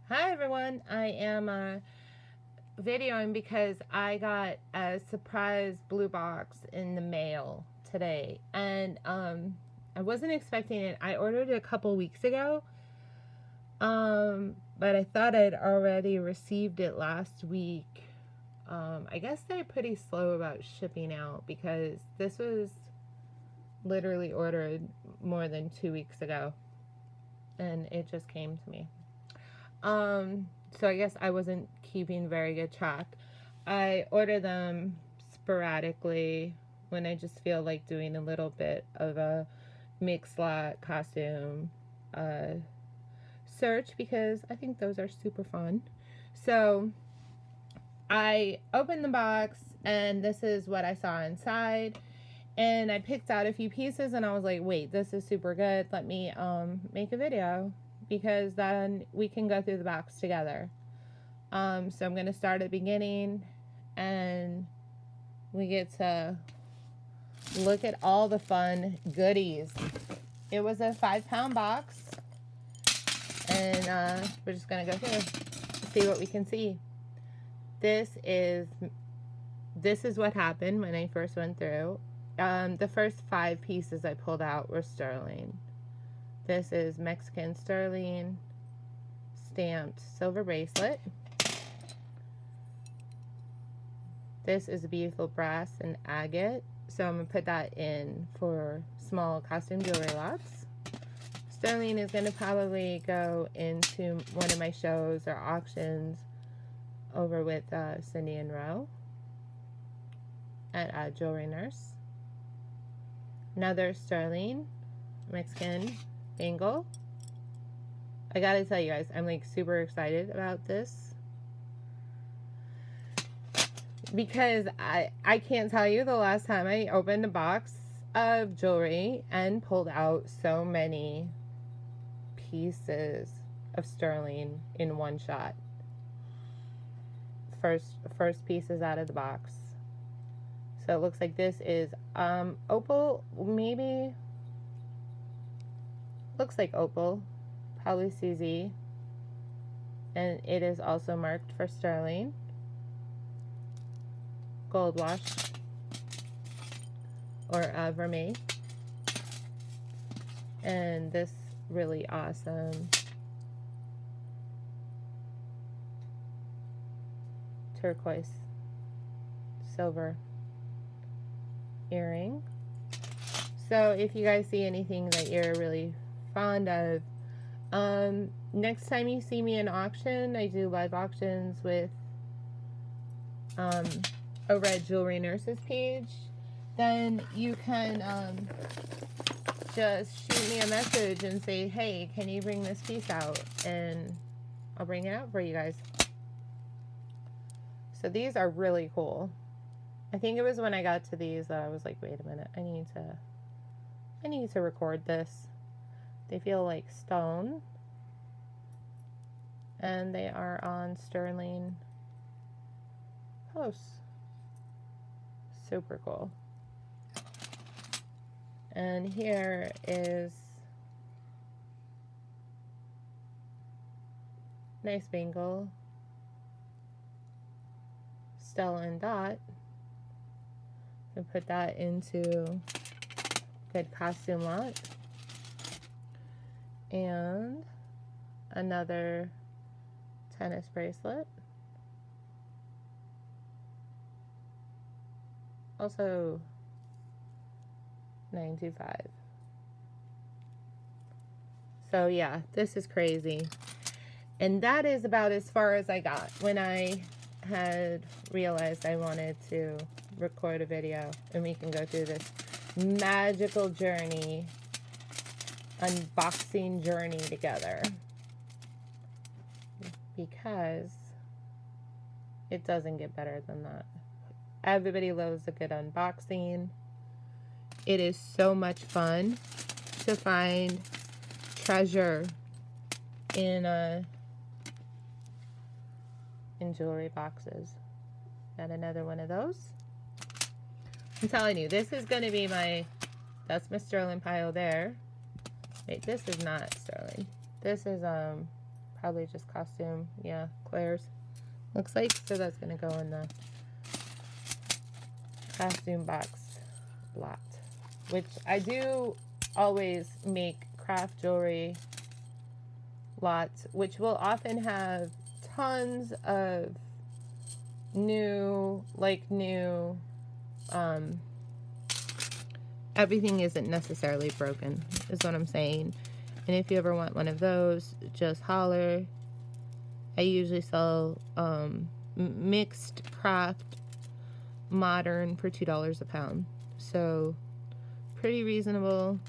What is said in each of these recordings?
Hi everyone, I am videoing because I got a surprise blue box in the mail today, and I wasn't expecting it. I ordered it a couple weeks ago, but I thought I'd already received it last week. I guess they're pretty slow about shipping out because this was literally ordered more than 2 weeks ago, and it just came to me. So I guess I wasn't keeping very good track. I order them sporadically when I just feel like doing a little bit of a mixed lot costume search because I think those are super fun. So I opened the box and this is what I saw inside. And I picked out a few pieces and I was like, wait, this is super good. Let me make a video because then we can go through the box together. So I'm going to start at the beginning and we get to look at all the fun goodies. It was a 5-pound box and we're just going to go through and see what we can see. This is what happened when I first went through. The first 5 pieces I pulled out were sterling. This is Mexican sterling stamped silver bracelet. This is a beautiful brass and agate. So I'm going to put that in for small costume jewelry lots. Sterling is going to probably go into one of my shows or auctions over with Cindy and Roe at Jewelry Nurse. Another sterling Mexican bangle. I gotta tell you guys, I'm like super excited about this because I can't tell you the last time I opened a box of jewelry and pulled out so many pieces of sterling in one shot. First pieces out of the box. So it looks like this is opal, maybe. Looks like opal, probably CZ, and it is also marked for sterling. Gold wash or vermeil, and this really awesome turquoise silver earring. So if you guys see anything that you're really fond of, next time you see me in auction, I do live auctions with over at Jewelry Nurse's page, then you can just shoot me a message and say, hey, can you bring this piece out, and I'll bring it out for you guys. So these are really cool. I think it was when I got to these that I was like, wait a minute, I need to record this. They feel like stone, and they are on sterling posts. Super cool. And here is nice bangle, Stella and Dot. And put that into good costume lot. And another tennis bracelet. Also 925. So yeah, this is crazy. And that is about as far as I got when I had realized I wanted to record a video and we can go through this magical journey, unboxing journey together, because it doesn't get better than that. Everybody loves a good unboxing. It is so much fun to find treasure in jewelry boxes. Got another one of those. I'm telling you, this is going to be that's my sterling pile there. Wait, this is not sterling. This is probably just costume. Yeah, Claire's. Looks like. So that's going to go in the costume box lot. Which I do always make craft jewelry lots, which will often have tons of new, everything isn't necessarily broken, is what I'm saying. And if you ever want one of those, just holler. I usually sell mixed craft modern for $2 a pound. So pretty reasonable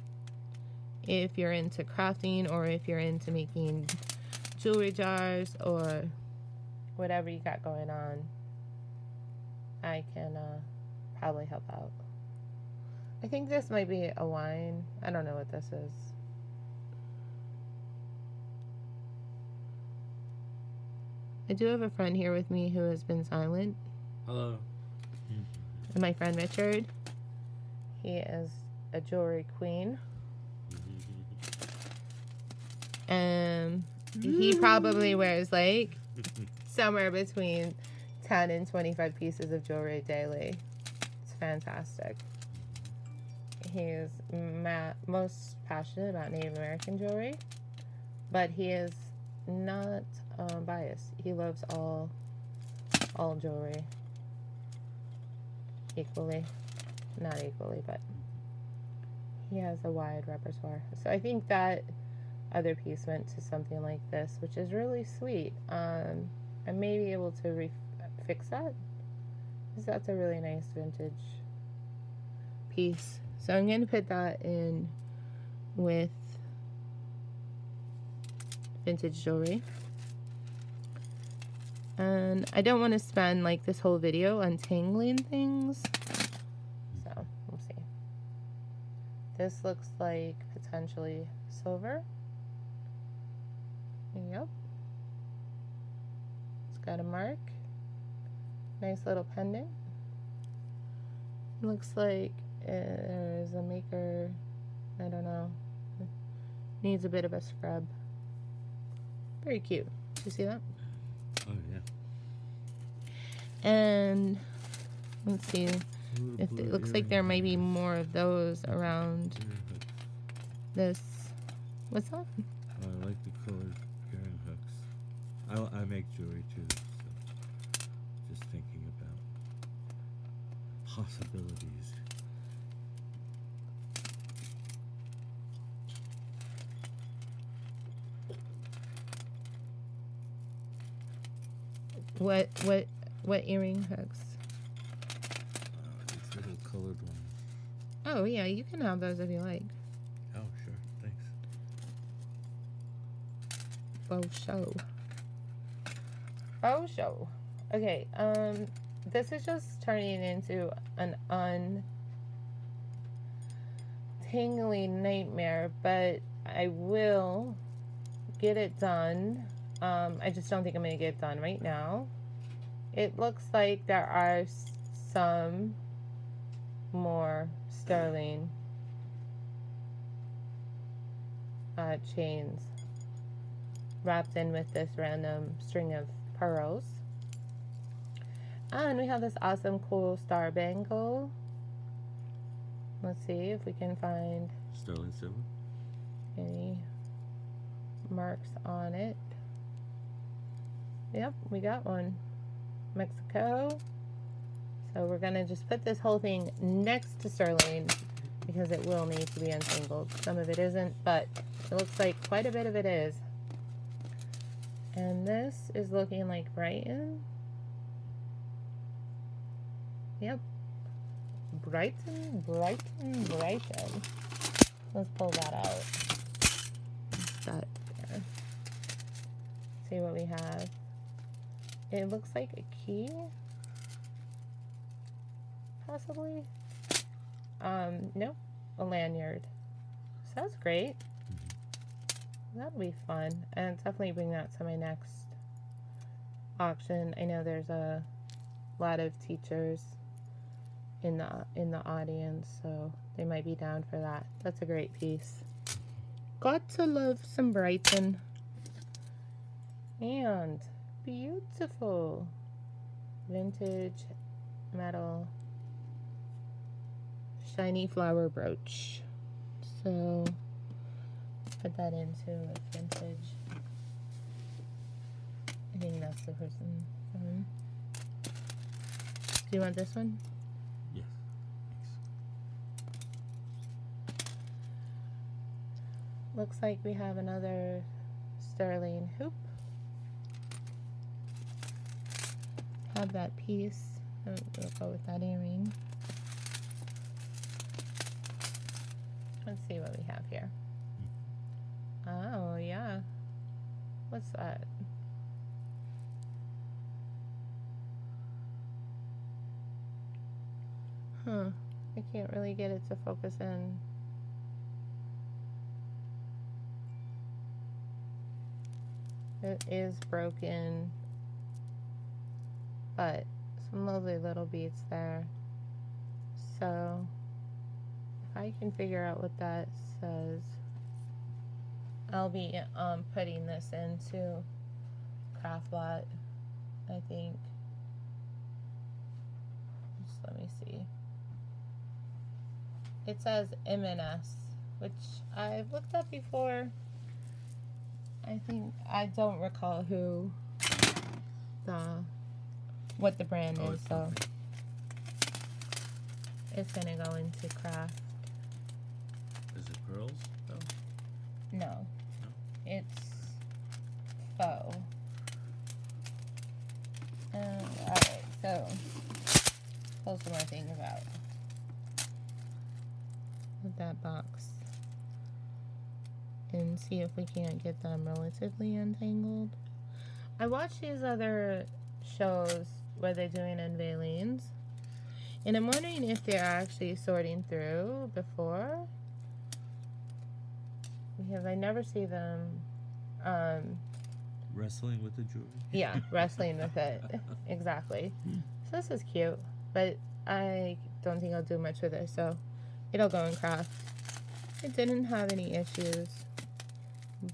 if you're into crafting or if you're into making jewelry jars or whatever you got going on. I can probably help out. I think this might be a wine. I don't know what this is. I do have a friend here with me who has been silent. Hello. And my friend Richard. He is a jewelry queen. And he probably wears like somewhere between 10 and 25 pieces of jewelry daily. It's fantastic. He is most passionate about Native American jewelry, but he is not biased. He loves all jewelry equally. Not equally, but he has a wide repertoire. So I think that other piece went to something like this, which is really sweet. I may be able to fix that, because that's a really nice vintage piece. So I'm going to put that in with vintage jewelry. And I don't want to spend like this whole video untangling things. So we'll see. This looks like potentially silver. Yep. It's got a mark. Nice little pendant. It looks like there's a maker. I don't know. Needs a bit of a scrub. Very cute. Do you see that? Oh, yeah. And let's see. If it looks like there might be more of those around this. What's that? I like the colored earring hooks. I make jewelry too, so just thinking about possibilities. What earring hooks? These little colored ones. Oh yeah, you can have those if you like. Oh, sure. Thanks. Oh show. Okay, this is just turning into an untangling nightmare, but I will get it done. I just don't think I'm going to get it done right now. It looks like there are some more sterling chains wrapped in with this random string of pearls. And we have this awesome cool star bangle. Let's see if we can find Sterling silver. any marks on it. Yep, we got one. Mexico. So we're gonna just put this whole thing next to sterling because it will need to be untangled. Some of it isn't, but it looks like quite a bit of it is. And this is looking like Brighton. Yep. Brighton. Let's pull that out. That there. See what we have. It looks like a key. Possibly. Nope. A lanyard. So that's great. That'll be fun. And definitely bring that to my next auction. I know there's a lot of teachers in the audience, so they might be down for that. That's a great piece. Got to love some Brighton. And beautiful vintage metal shiny flower brooch. So put that into a vintage. I think that's the person. Do you want this one? Yes. Looks like we have another sterling hoop. Have that piece. We'll go with that earring. Let's see what we have here. Oh, yeah. What's that? Huh. I can't really get it to focus in. It is broken, but some lovely little beads there. So if I can figure out what that says, I'll be putting this into Craftbot, I think. Just let me see. It says M&S, which I've looked up before. I think I don't recall what the brand is, so it's gonna go into craft. Is it pearls though? No, it's faux. Alright, so pull some more things out of that box and see if we can't get them relatively untangled. I watch these other shows where they're doing unveilings, and I'm wondering if they're actually sorting through before, because I never see them wrestling with the jewelry. Yeah, wrestling with it. Exactly. So this is cute, but I don't think I'll do much with it, so it'll go in craft. It didn't have any issues,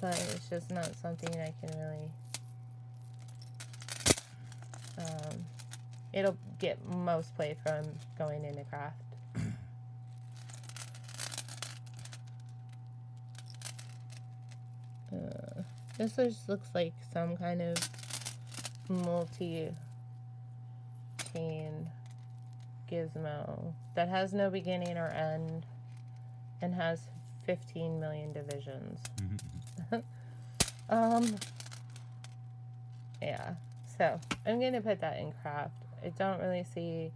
but it's just not something I can really it'll get most play from going into craft. This just looks like some kind of multi-chain gizmo that has no beginning or end and has 15 million divisions. Yeah, so I'm gonna put that in craft. I don't really see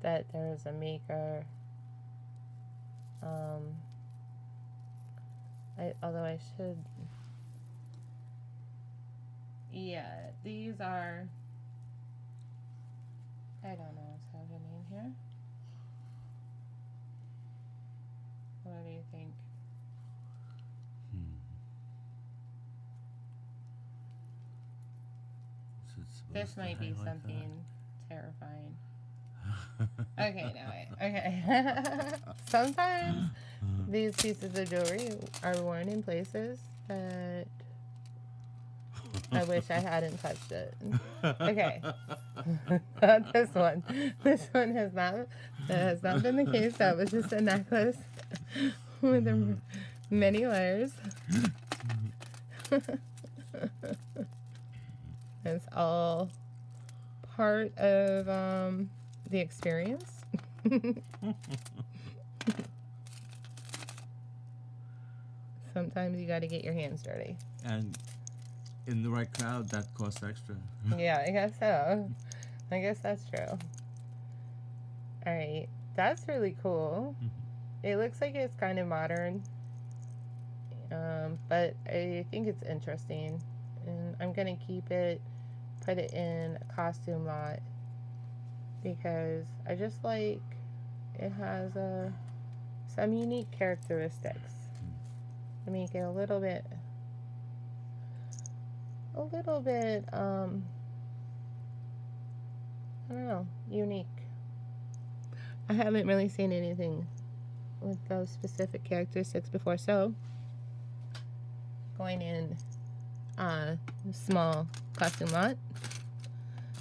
that there's a maker. Although I should. Yeah, these are. I don't know what's happening here. What do you think? This might be something terrifying. Okay, no, okay. Sometimes these pieces of jewelry are worn in places that I wish I hadn't touched it. Okay. Not this one. This one has not been the case. That was just a necklace with many layers. It's all part of the experience. Sometimes you got to get your hands dirty. And in the right crowd, that costs extra. Yeah, I guess so. I guess that's true. Alright, that's really cool. It looks like it's kind of modern, but I think it's interesting. And I'm going to keep it, put it in a costume lot, because I just like it has some unique characteristics to make it a little bit I don't know, unique. I haven't really seen anything with those specific characteristics before, so going in small costume lot.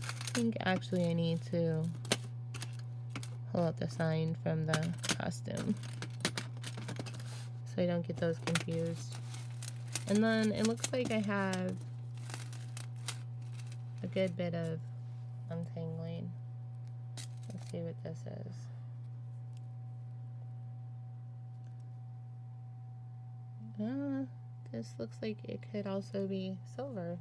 I think actually I need to pull out the sign from the costume so I don't get those confused. And then it looks like I have a good bit of untangling. Let's see what this is. This looks like it could also be silver.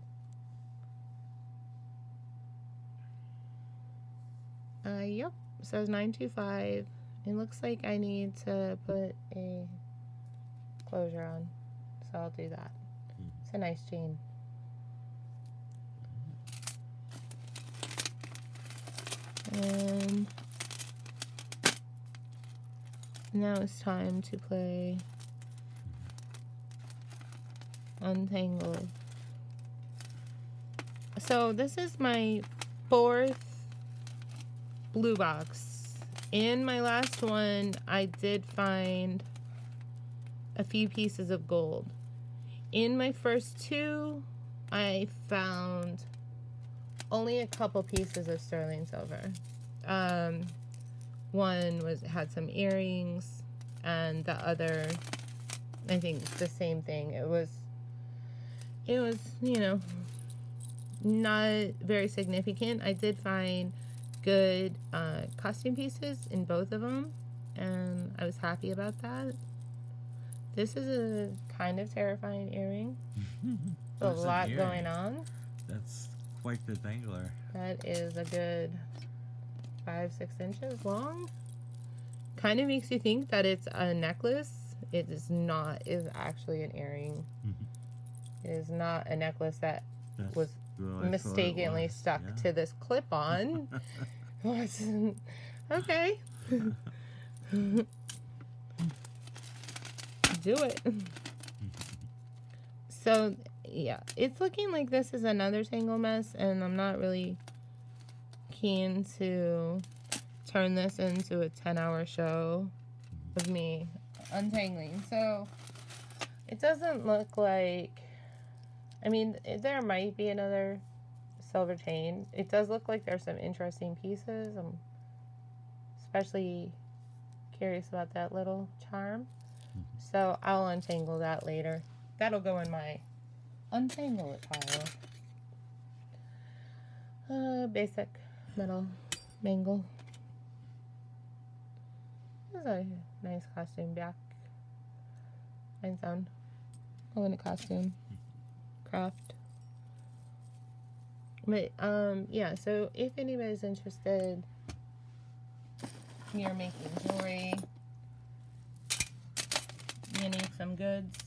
Yep, says 925. It looks like I need to put a closure on, so I'll do that. It's a nice chain. And now it's time to play Untangled. So this is my 4th blue box. In my last one, I did find a few pieces of gold. In my first 2, I found only a couple pieces of sterling silver. One had some earrings, and the other, I think it's the same thing. It was, you know, not very significant. I did find good costume pieces in both of them, and I was happy about that. This is a kind of terrifying earring. A lot going on. That's quite the dangler. That is a good 5-6 inches long. Kind of makes you think that it's a necklace. It is not. It is actually an earring. It is not a necklace that was mistakenly stuck to this clip-on. Okay. Do it. So, yeah, it's looking like this is another tangle mess, and I'm not really keen to turn this into a 10-hour show of me untangling. So, it doesn't look like, I mean, there might be another silver chain. It does look like there's some interesting pieces. I'm especially curious about that little charm. So I'll untangle that later. That'll go in my untangle it pile. Basic metal mangle. This is a nice costume back. Rhinestone. Oh, in a costume. Craft. But, yeah, so if anybody's interested, you're making jewelry, you need some goods,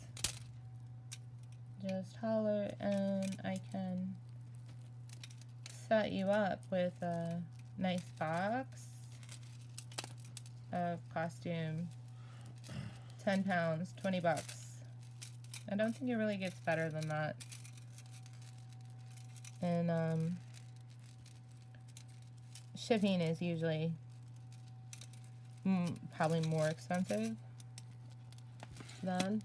just holler and I can set you up with a nice box of costume. 10 pounds, 20 bucks. I don't think it really gets better than that. And shipping is usually probably more expensive then.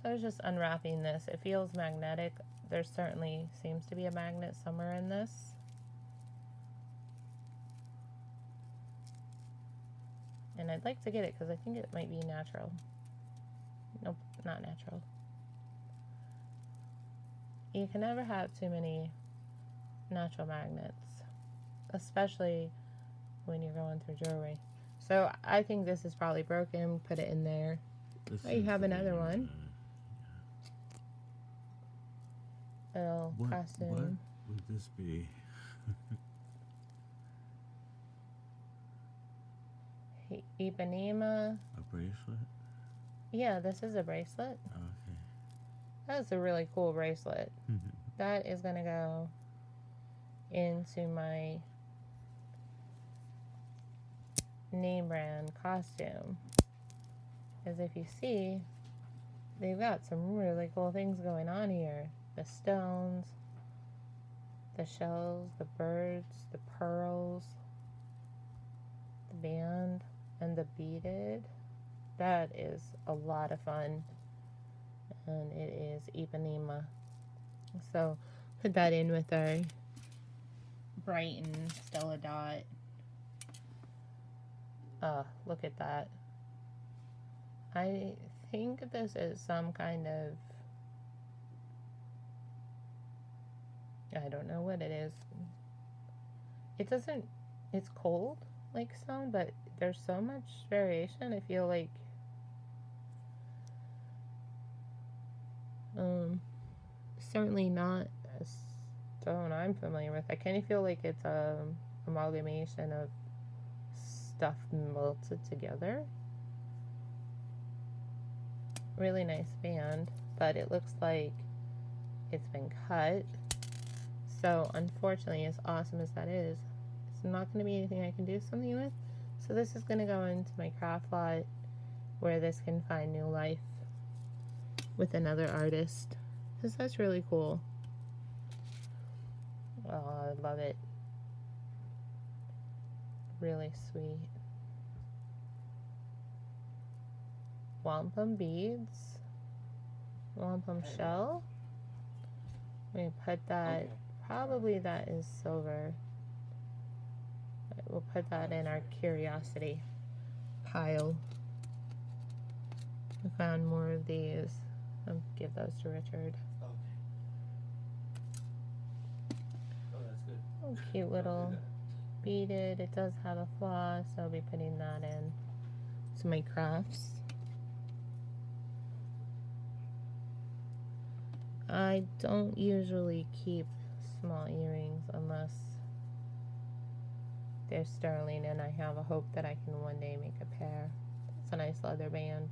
So I was just unwrapping this. It feels magnetic. There certainly seems to be a magnet somewhere in this. And I'd like to get it because I think it might be natural. Nope, not natural. You can never have too many natural magnets, especially when you're going through jewelry. So I think this is probably broken. Put it in there. Oh, you have another one. Little costume. What would this be? Ipanema. A bracelet? Yeah, this is a bracelet. Okay. That's a really cool bracelet. That is going to go into my name brand costume. As if you see, they've got some really cool things going on here. The stones, the shells, the birds, the pearls, the band, and the beaded. That is a lot of fun. And it is Ipanema. So put that in with our Brighton Stella Dot. Look at that. I think this is some kind of, I don't know what it is. It doesn't, it's cold like stone, but there's so much variation. I feel like certainly not a stone I'm familiar with. I kind of feel like it's a amalgamation of stuff melted together. Really nice band, but it looks like it's been cut. So unfortunately, as awesome as that is, it's not going to be anything I can do something with. So this is going to go into my craft lot where this can find new life with another artist, because that's really cool. Oh, I love it. Really sweet. Wampum beads. Wampum shell. We're going to put that, probably that is silver. We'll put that in our curiosity pile. I found more of these. I'll give those to Richard. Okay. Oh, that's good. Oh, cute little beaded. It does have a flaw, so I'll be putting that in to my crafts. I don't usually keep small earrings unless they're sterling and I have a hope that I can one day make a pair. It's a nice leather band.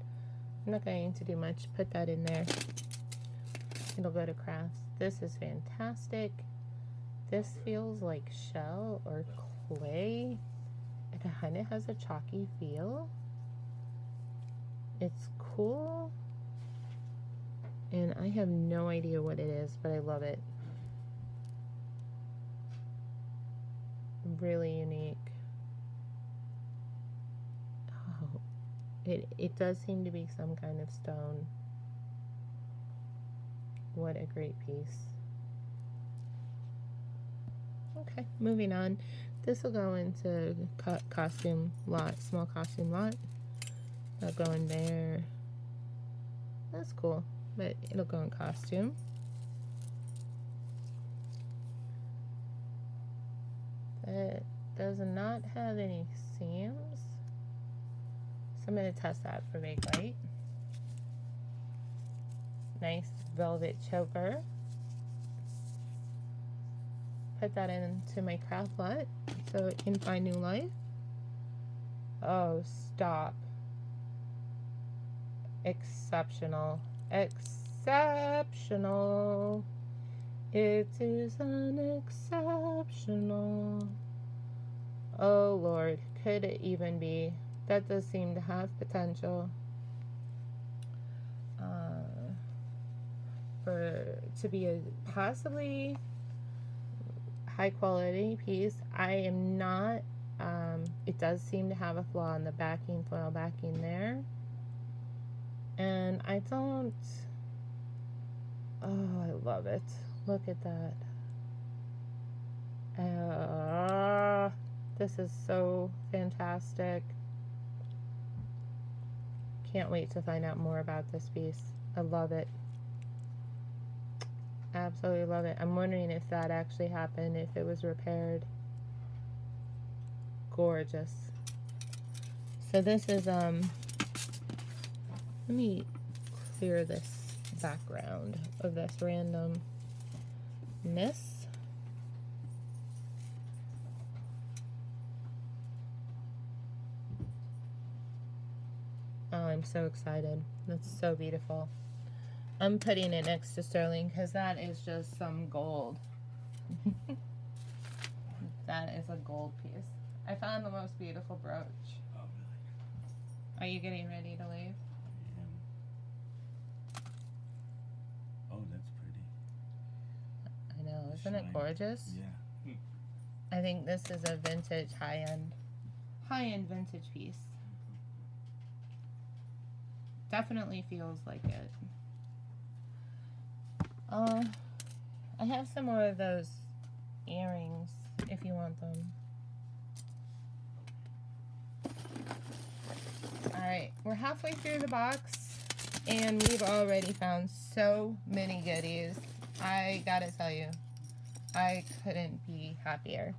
I'm not going to do much. Put that in there. It'll go to crafts. This is fantastic. This feels like shell or clay. It kind of has a chalky feel. It's cool. And I have no idea what it is, but I love it. Really unique. Oh, it does seem to be some kind of stone. What a great piece. Okay, moving on. This will go into costume lot, small costume lot. That'll go in there. That's cool, but it'll go in costume. It does not have any seams, so I'm going to test that for Bakelite. Nice velvet choker. Put that into my craft lot so it can find new life. Oh, stop. Exceptional. Exceptional. It is unexceptional. Oh Lord, could it even be? That does seem to have potential. To be a possibly high quality piece. I am not, it does seem to have a flaw in the backing, foil backing there. And I don't, oh, I love it. Look at that. This is so fantastic. Can't wait to find out more about this piece. I love it. Absolutely love it. I'm wondering if that actually happened, if it was repaired. Gorgeous. So this is, let me clear this background of this randomness. Oh, I'm so excited. That's so beautiful. I'm putting it next to sterling because that is just some gold. That is a gold piece. I found the most beautiful brooch. Oh, really? Are you getting ready to leave? Oh, that's pretty. I know, isn't it Shine. gorgeous? Yeah. I think this is a vintage, high-end vintage piece. Definitely feels like it. I have some more of those earrings if you want them. Alright, we're halfway through the box and we've already found so many goodies. I gotta tell you, I couldn't be happier.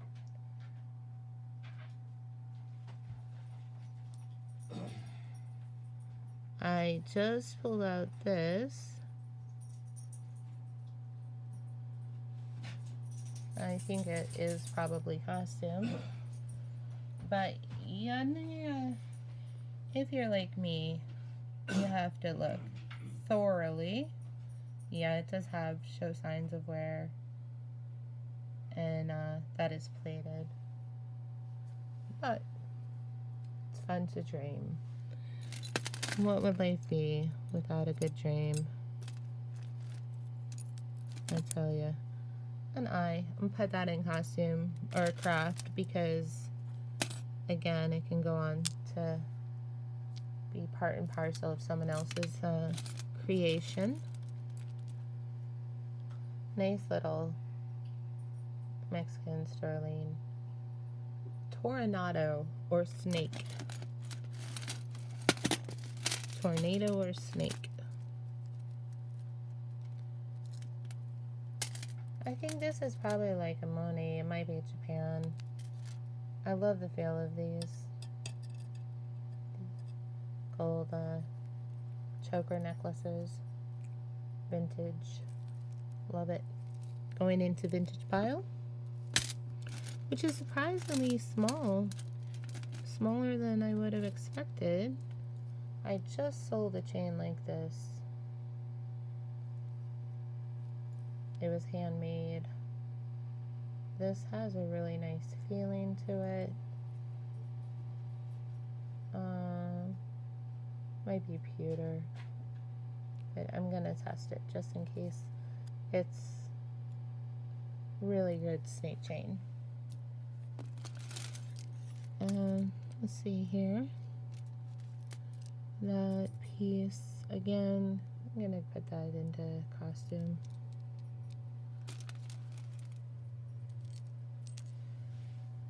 I just pulled out this. I think it is probably costume. But yeah, if you're like me, you have to look thoroughly. Yeah, it does have show signs of wear. And that is plated. But it's fun to dream. What would life be without a good dream? I tell you. And I'm gonna put that in costume or craft because, again, it can go on to be part and parcel of someone else's creation. Nice little Mexican sterling tornado or snake. Tornado or snake. I think this is probably like a Monet. It might be Japan. I love the feel of these. Gold choker necklaces. Vintage. Love it. Going into vintage pile. Which is surprisingly small. Smaller than I would have expected. I just sold a chain like this. It was handmade. This has a really nice feeling to it. Might be pewter, but I'm gonna test it just in case. It's really good snake chain. Let's see here. That piece again. I'm gonna put that into costume.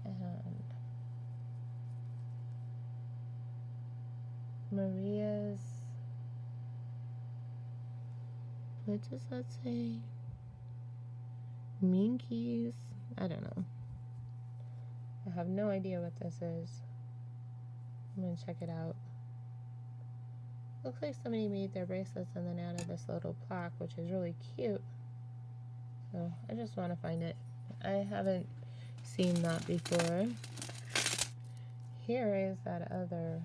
And Maria's, what does that say? Minkies? I don't know. I have no idea what this is. I'm gonna check it out. Looks like somebody made their bracelets and then added this little plaque, which is really cute. So I just want to find it. I haven't seen that before. Here is that other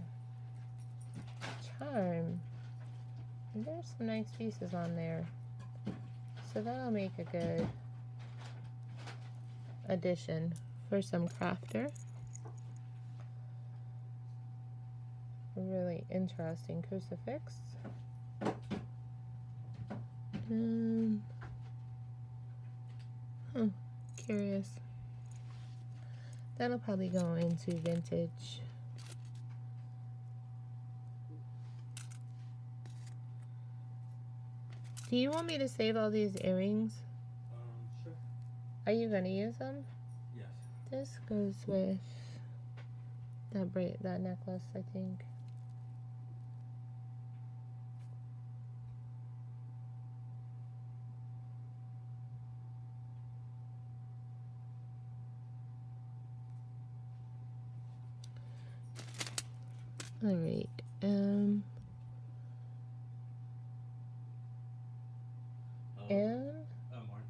charm. And there's some nice pieces on there. So that'll make a good addition for some crafter. A really interesting crucifix. Curious. That'll probably go into vintage. Do you want me to save all these earrings? Sure. Are you gonna use them? Yes. This goes with that necklace, I think. All right. And Mark.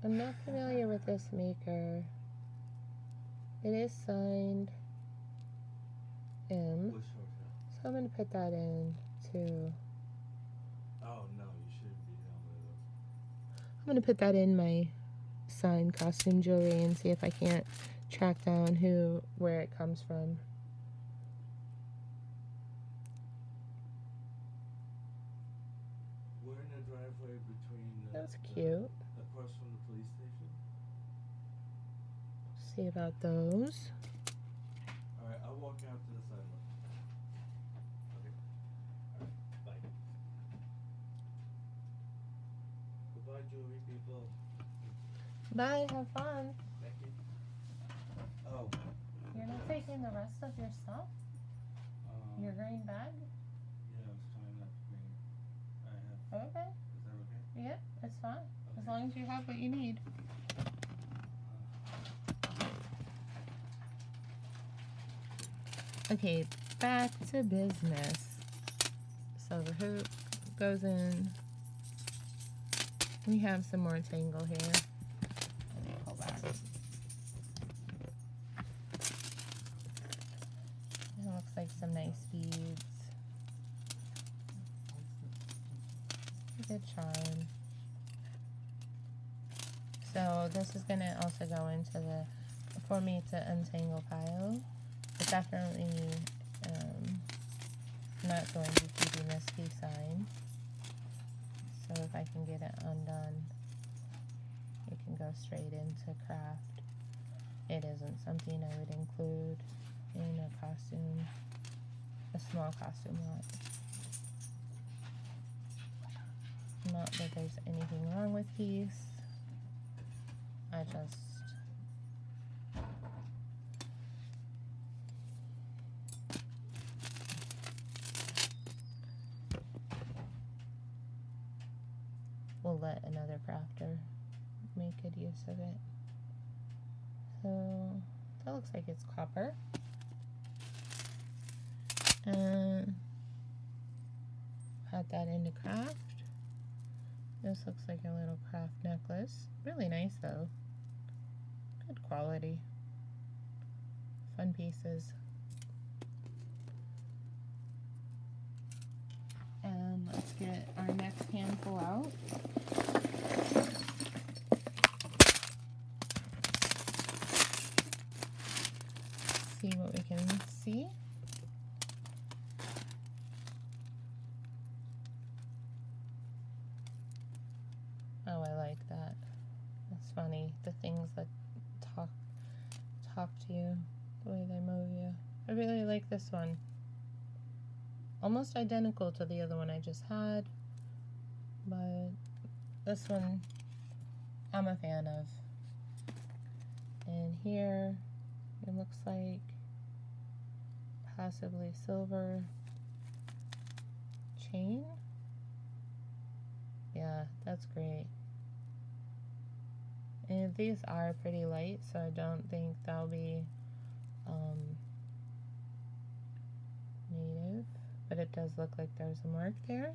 I'm not familiar with this maker. It is signed M. Which hotel? So I'm gonna put that in too. Oh no, you shouldn't be down with those. I'm gonna put that in my signed costume jewelry and see if I can't track down where it comes from. We're in a driveway between. That's cute. Across from the police station. See about those. All right, I'll walk out to the sidewalk. Okay. All right. Bye. Goodbye, jewelry people. Bye, have fun. Thank you. Oh. You're not taking the rest of your stuff? Your green bag? Yeah, I was trying not to bring it. I have. Okay. Is that okay? Yep, it's fine. As Okay. long as you have what you need. Okay, back to business. So the hoop goes in. We have some more tangle here. Let me pull back. It looks like some nice beads. A good charm. So this is gonna also go into the for me to untangle pile. But definitely not going to be keeping this key sign. So if I can get it undone, it can go straight into craft. It isn't something I would include in a costume, a small costume lot. Not that there's anything wrong with these. I just will let another crafter make good use of it. So that looks like it's copper. And add that into craft. This looks like a little craft necklace. Really nice though. Good quality. Fun pieces. And let's get our next handful out. See what we can see. Oh, I like that. That's funny. The things that talk to you, the way they move you. I really like this one. Almost identical to the other one I just had, but this one I'm a fan of. And here it looks like possibly silver chain. Yeah, that's great. And these are pretty light, so I don't think they'll be native, but it does look like there's a mark there.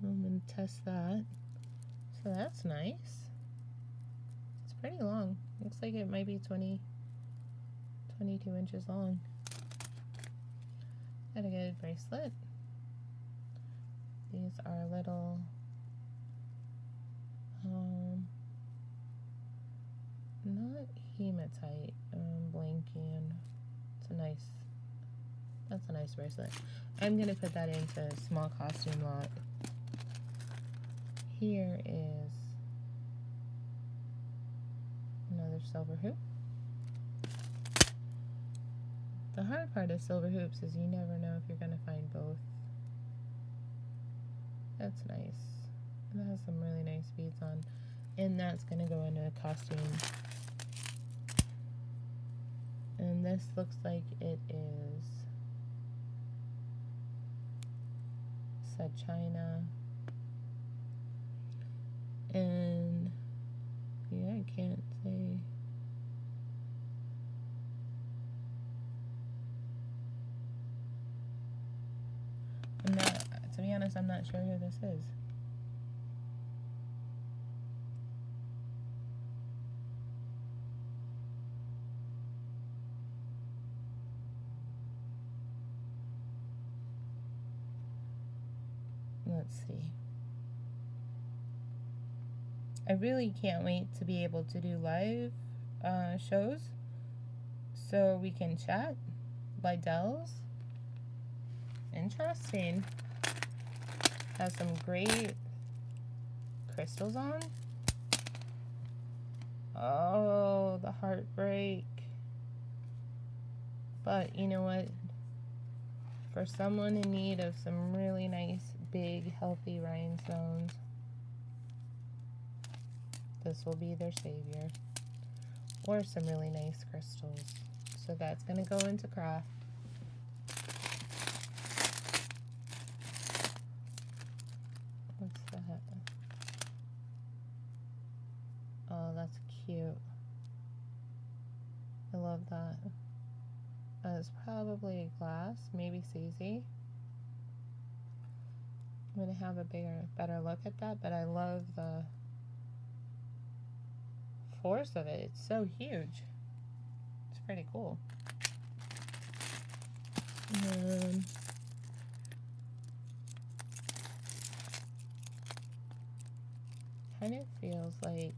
I'm going to test that. So that's nice. It's pretty long. Looks like it might be 22 inches long. Got a good bracelet. These are little not hematite. I'm blanking. That's a nice bracelet. I'm gonna put that into a small costume lot. Here is another silver hoop. The hard part of silver hoops is you never know if you're gonna find both. That's nice. It has some really nice beads on. And that's gonna go into a costume. And this looks like it is said China. And yeah, I can't say. To be honest, I'm not sure who this is. Let's see. I really can't wait to be able to do live shows so we can chat. Lidell's. Interesting. Has some great crystals on. Oh, the heartbreak. But you know what? For someone in need of some really nice big, healthy rhinestones. This will be their savior. Or some really nice crystals. So that's going to go into craft. What's that? Oh, that's cute. I love that. It's probably glass, maybe CZ. I'm going to have a better look at that, but I love the force of it. It's so huge. It's pretty cool. Kind of feels like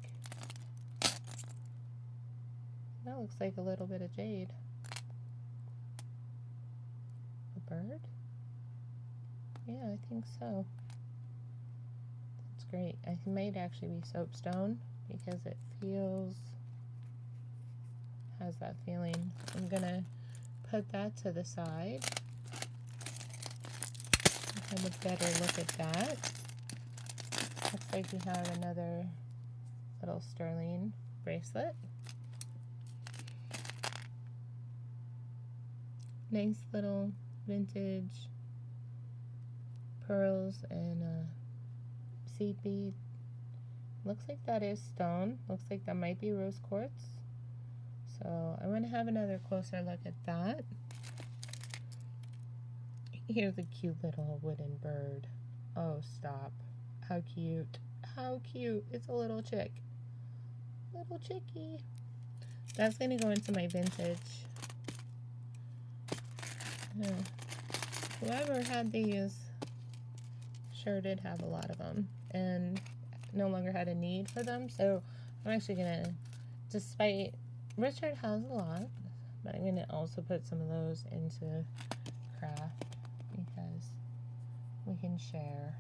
that looks like a little bit of jade. A bird? Yeah, I think so. That's great. I might actually be soapstone because it has that feeling. I'm gonna put that to the side. Have a better look at that. Looks like we have another little sterling bracelet. Nice little vintage pearls and seed bead. Looks like that is stone. Looks like that might be rose quartz. So I want to have another closer look at that. Here's a cute little wooden bird. Oh, stop. How cute. How cute. It's a little chick. Little chickie. That's going to go into my vintage. Whoever had these sure did have a lot of them and no longer had a need for them. So I'm actually going to, despite Richard has a lot, but I'm going to also put some of those into craft because we can share.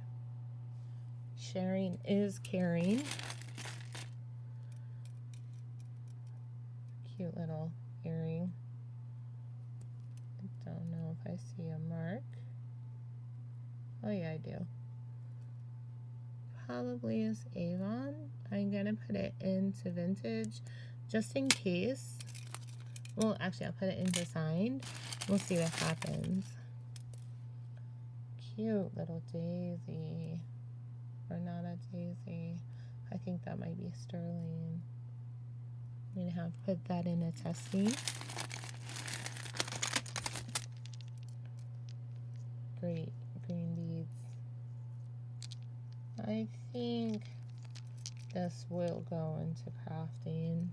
Sharing is caring. Cute little earring. I don't know if I see a mark. Oh yeah, I do. Probably is Avon. I'm gonna put it into vintage just in case. Well, actually, I'll put it into signed. We'll see what happens. Cute little daisy. Or not a daisy. I think that might be sterling. I'm gonna have to put that in a testing. Great green beads. I think this will go into crafting.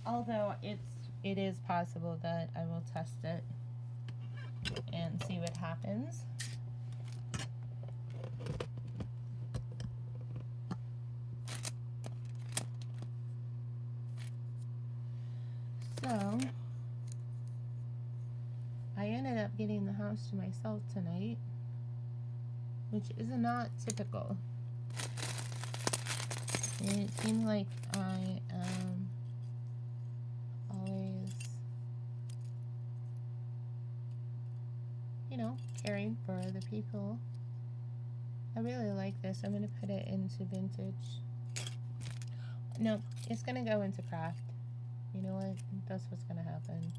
Although it is possible that I will test it and see what happens. So I ended up getting the house to myself tonight, which is not typical. And it seems like I am always, you know, caring for other people. I really like this. I'm going to put it into vintage. No, it's going to go into craft. You know what? That's what's going to happen.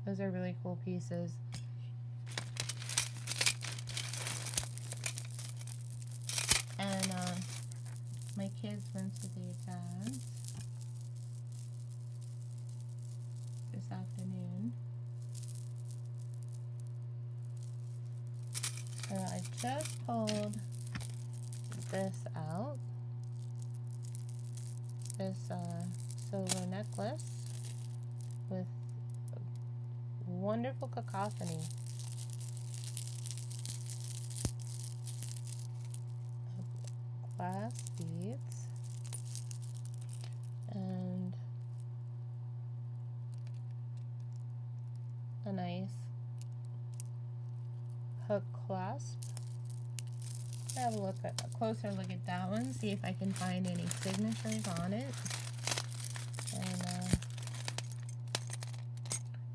Those are really cool pieces. And my kids went to their dad's this afternoon. So I just pulled this out. This silver necklace with wonderful cacophony of glass beads and a nice hook clasp. Have a closer look at that one, see if I can find any signatures on it. And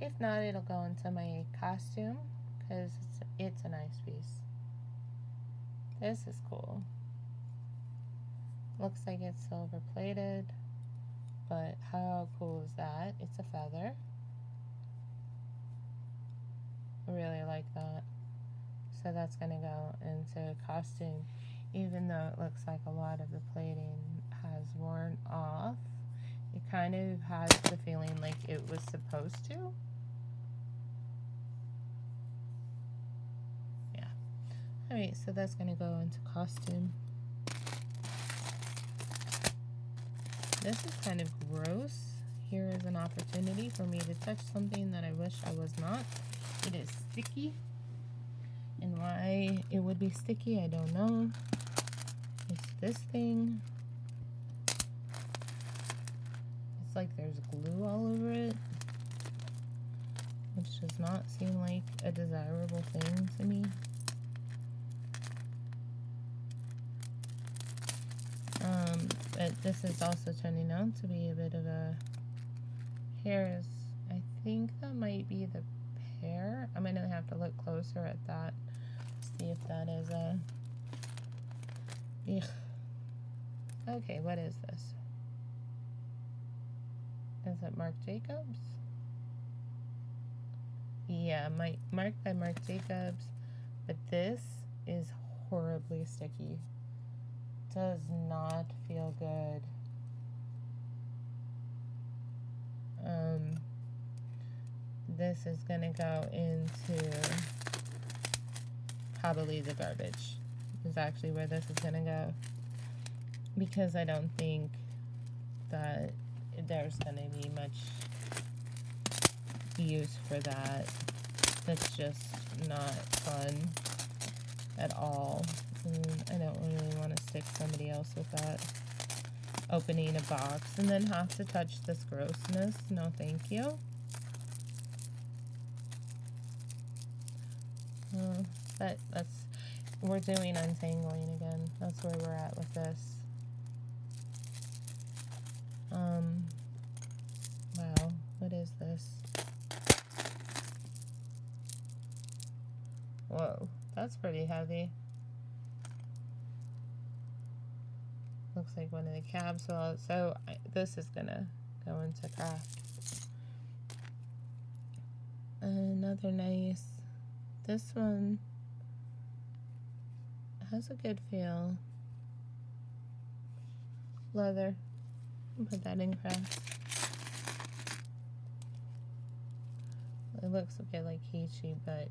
If not, it'll go into my costume because it's a nice piece. This is cool. Looks like it's silver plated, but how cool is that? It's a feather. I really like that. So that's going to go into costume. Even though it looks like a lot of the plating has worn off, it kind of has the feeling like it was supposed to. Yeah. Alright, so that's going to go into costume. This is kind of gross. Here is an opportunity for me to touch something that I wish I was not. It is sticky. And why it would be sticky, I don't know. It's this thing. It's like there's glue all over it, which does not seem like a desirable thing to me. But this is also turning out to be a bit of a hairs. I think that might be the pear. I'm gonna have to look closer at that. See if that is a... Ugh. Okay, what is this? Is it Marc Jacobs? Yeah, marked by Marc Jacobs, but this is horribly sticky. Does not feel good. This is gonna go into probably the garbage is actually where this is gonna go, because I don't think that there's gonna be much use for that. That's just not fun at all. I don't really want to stick somebody else with that. Opening a box and then have to touch this grossness. No, thank you. But we're doing untangling again. That's where we're at with this. Wow, what is this? Whoa, that's pretty heavy. Looks like one of the cabs. So this is gonna go into craft. Another nice. This one has a good feel. Leather. Put that in craft. It looks a bit like Kichi, but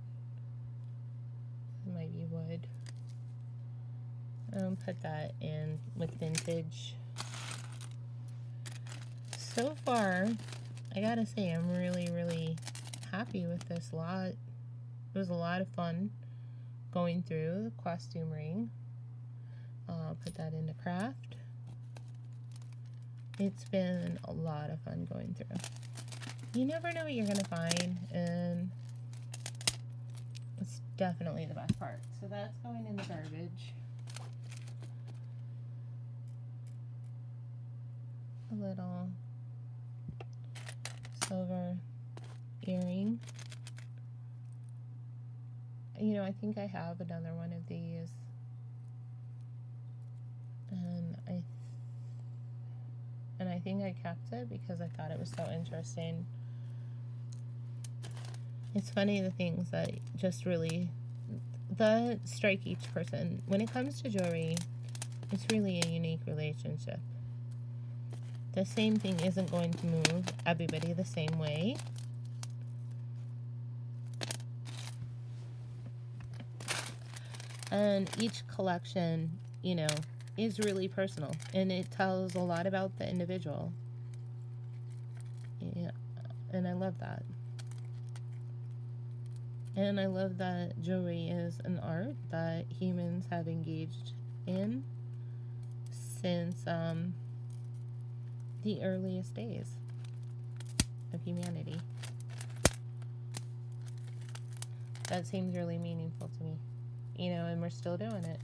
it might be wood. Put that in with vintage. So far, I gotta say, I'm really, really happy with this lot. It was a lot of fun going through the costume ring. Put that into craft. It's been a lot of fun going through. You never know what you're gonna find, and it's definitely the best part. So that's going in the garbage. A little silver earring. You know, I think I have another one of these, and I think I kept it because I thought it was so interesting. It's funny the things that just really that strike each person. When it comes to jewelry, it's really a unique relationship. The same thing isn't going to move everybody the same way. And each collection, you know, is really personal. And it tells a lot about the individual. Yeah, and I love that. And I love that jewelry is an art that humans have engaged in since the earliest days of humanity. That seems really meaningful to me, you know, and we're still doing it.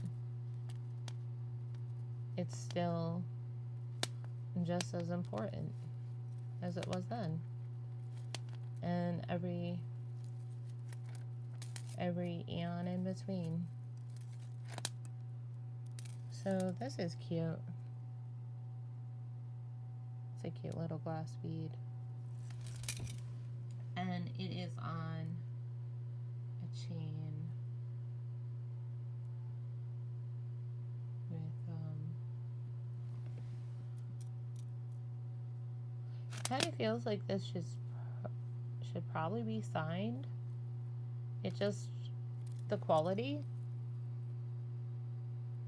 It's still just as important as it was then. and every eon in between. So this is cute. It's a cute little glass bead. And it is on a chain with kind of feels like this should probably be signed. It just, the quality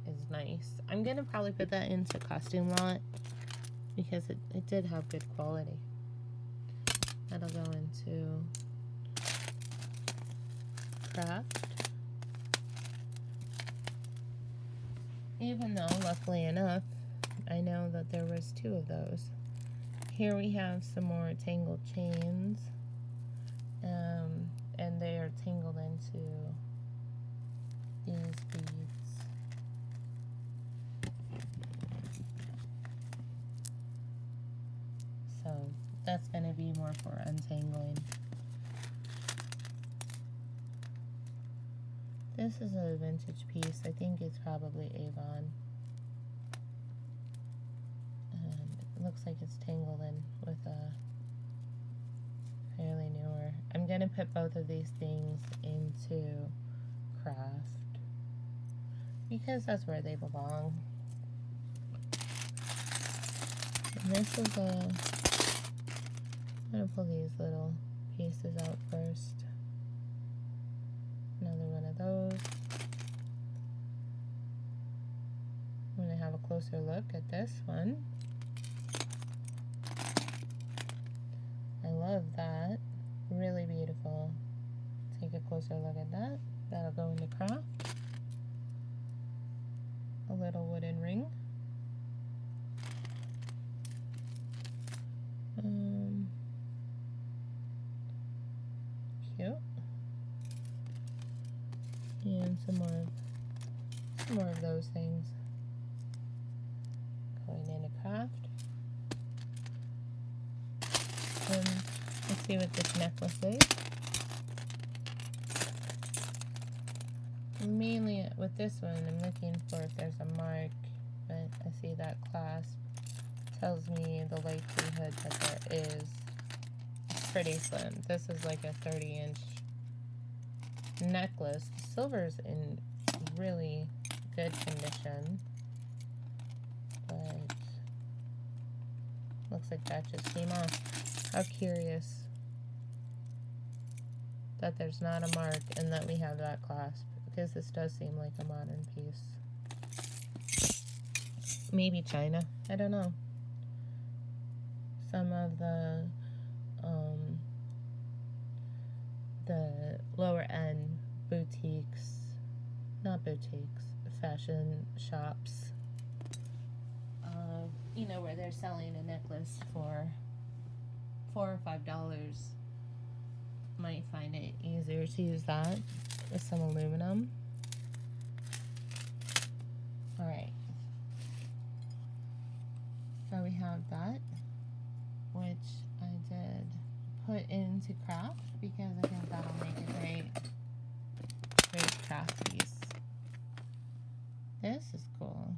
is nice. I'm gonna probably put that into Costume Lot because it did have good quality. That'll go into Craft. Even though, luckily enough, I know that there was 2 of those. Here we have some more tangled chains, and they are tangled into these beads. So that's going to be more for untangling. This is a vintage piece. I think it's probably Avon. And it looks like it's tangled in with a fairly newer. I'm going to put both of these things into Craft because that's where they belong. And this is I'm going to pull these little pieces out first. Another one of those. I'm going to have a closer look at this one. I love that. Really beautiful. Take a closer look at that. That'll go into Craft. A little wooden ring. Cute. And some more of those things going into Craft. Let's see what this necklace is. Mainly with this one, I'm looking for if there's a mark, but I see that clasp tells me the likelihood that there is. It's pretty slim. This is like a 30-inch necklace. The silver's in really good condition, but looks like that just came off. How curious that there's not a mark and that we have that clasp, because this does seem like a modern piece. Maybe China, I don't know. Some of the lower end boutiques, not boutiques, fashion shops, you know, where they're selling a necklace for $4 or $5, might find it easier to use that with some aluminum. Alright, so we have that, which I did put into Craft because I think that'll make a great craft piece. This is cool.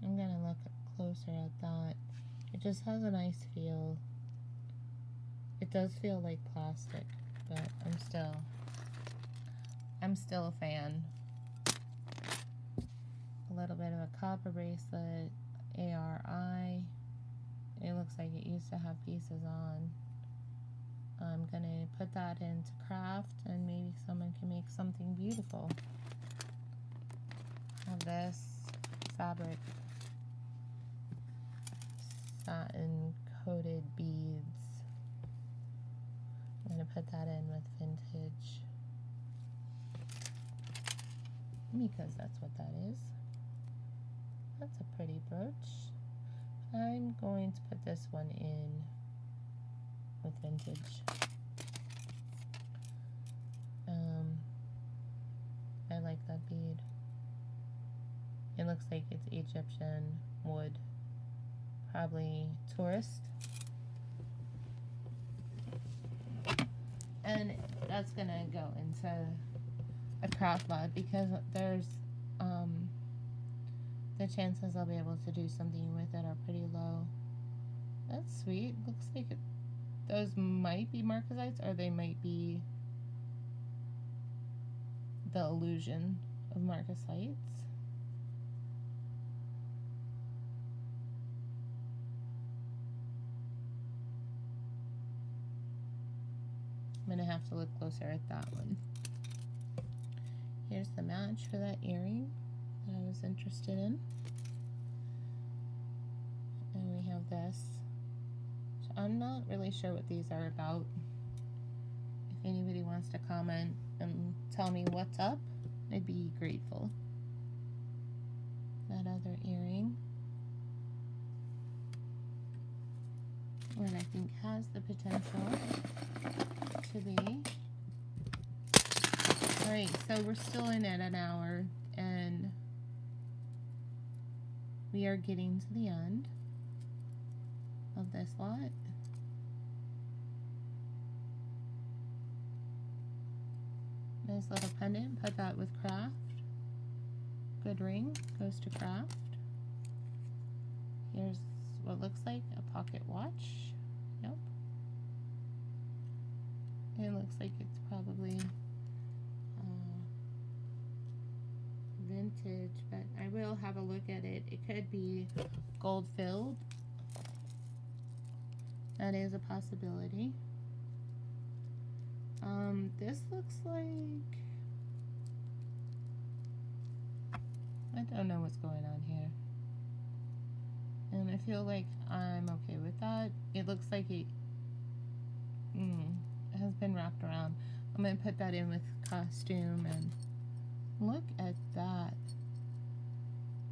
I'm gonna look closer at that. It just has a nice feel. It does feel like plastic, but I'm still a fan. A little bit of a copper bracelet, ARI. It looks like it used to have pieces on. I'm gonna put that into Craft and maybe someone can make something beautiful. Have this fabric satin coated beads. I'm gonna put that in with vintage because that's what that is. That's a pretty brooch. I'm going to put this one in with vintage. I like that bead. It looks like it's Egyptian wood, probably tourist. And that's gonna go into a craft lab because there's the chances I'll be able to do something with it are pretty low. That's sweet. Looks like those might be marcasites, or they might be the illusion of marcasites. I'm gonna have to look closer at that one. Here's the match for that earring that I was interested in. And we have this. So I'm not really sure what these are about. If anybody wants to comment and tell me what's up, I'd be grateful. That other earring, what I think has the potential to be. Alright, so we're still in at an hour, and we are getting to the end of this lot. Nice little pendant, put that with craft. Good ring, goes to craft. Here's what looks like a pocket watch. Nope. It looks like it's probably vintage, but I will have a look at it. It could be gold filled. That is a possibility. This looks like, I don't know what's going on here. And I feel like I'm okay with that. It looks like it has been wrapped around. I'm going to put that in with costume, and look at that.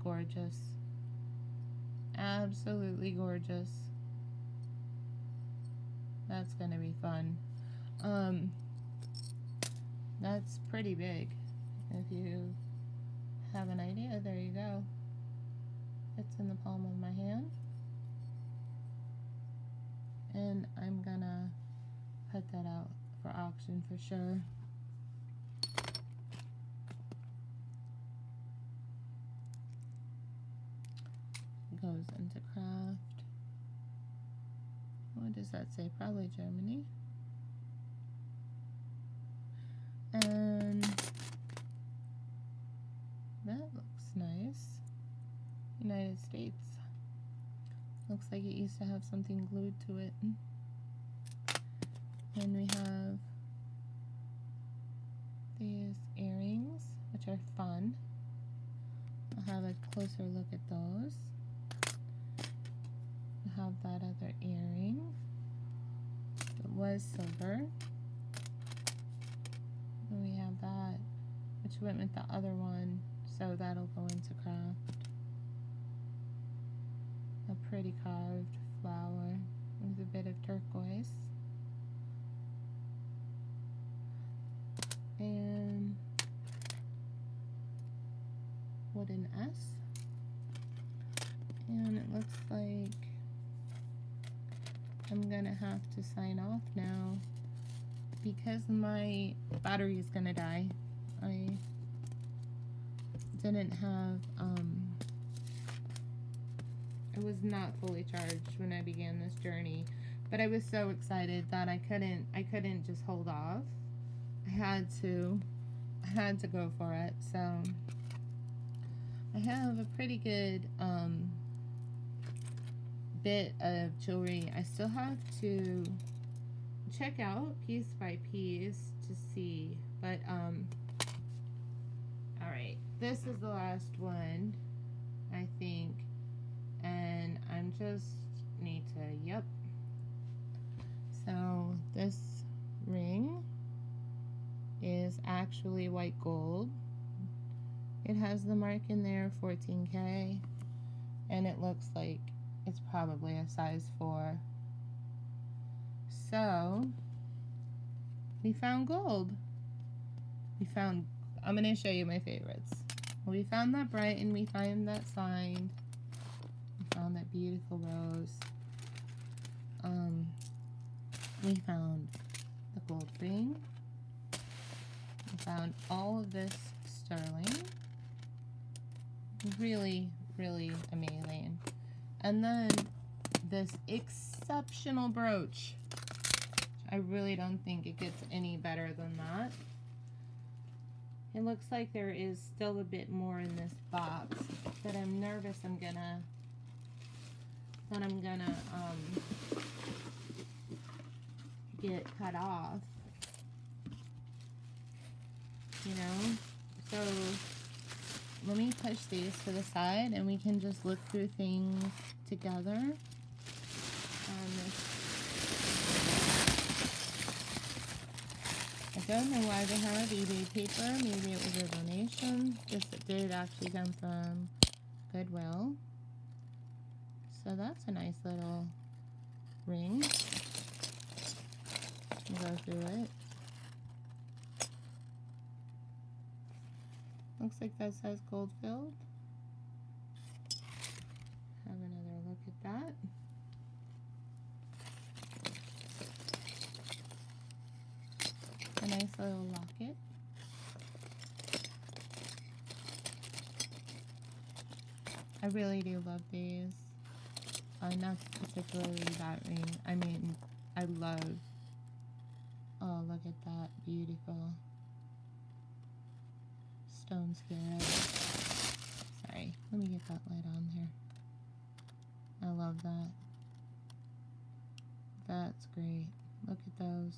Gorgeous. Absolutely gorgeous. That's going to be fun. That's pretty big. If you have an idea, there you go. It's in the palm of my hand. And I'm gonna put that out for auction for sure. Goes into craft. What does that say? Probably Germany. And that looks nice. United States. Looks like it used to have something glued to it. And we have these earrings, which are fun. I'll have a closer look at those. I have that other earring. It was silver. And we have that, which went with the other one, so that'll go into craft. A pretty carved flower with a bit of turquoise. And wooden S. And it looks like I'm gonna have to sign off now because my battery is gonna die. I didn't have it was not fully charged when I began this journey, but I was so excited that I couldn't just hold off. I had to go for it. So I have a pretty good bit of jewelry. I still have to check out piece by piece to see, but all right, this is the last one, I think, and I'm just need to, yep. So this ring is actually white gold. It has the mark in there, 14K, and it looks like it's probably a size 4. So we found gold. I'm going to show you my favorites. We found that bright, and we found that signed. We found that beautiful rose. We found the gold ring. I found all of this sterling. Really, really amazing. And then this exceptional brooch. I really don't think it gets any better than that. It looks like there is still a bit more in this box, but I'm nervous I'm gonna get cut off, you know? So let me push these to the side and we can just look through things together. I don't know why they have eBay paper. Maybe it was a donation. This did actually come from Goodwill. So that's a nice little ring. We'll go through it. Looks like that says gold filled. Have another look at that. A nice little locket. I really do love these. Not particularly that ring. I mean, I love. Oh, look at that. Beautiful. Stone spirit. Sorry. Let me get that light on here. I love that. That's great. Look at those.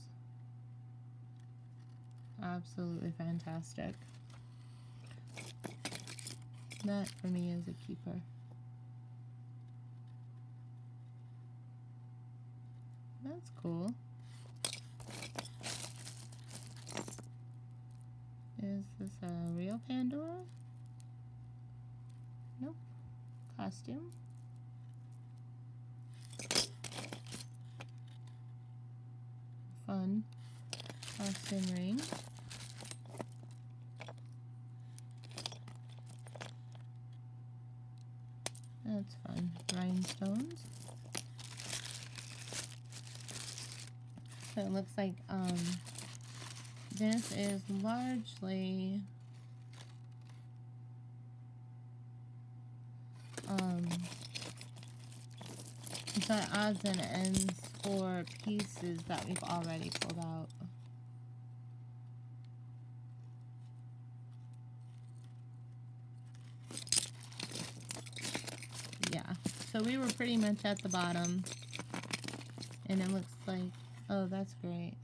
Absolutely fantastic. That for me is a keeper. That's cool. Is this a real Pandora? Nope. Costume. Fun costume ring. That's fun. Rhinestones. So it looks like this is largely the odds and ends for pieces that we've already pulled out. Yeah, so we were pretty much at the bottom, and it looks like, oh, that's great.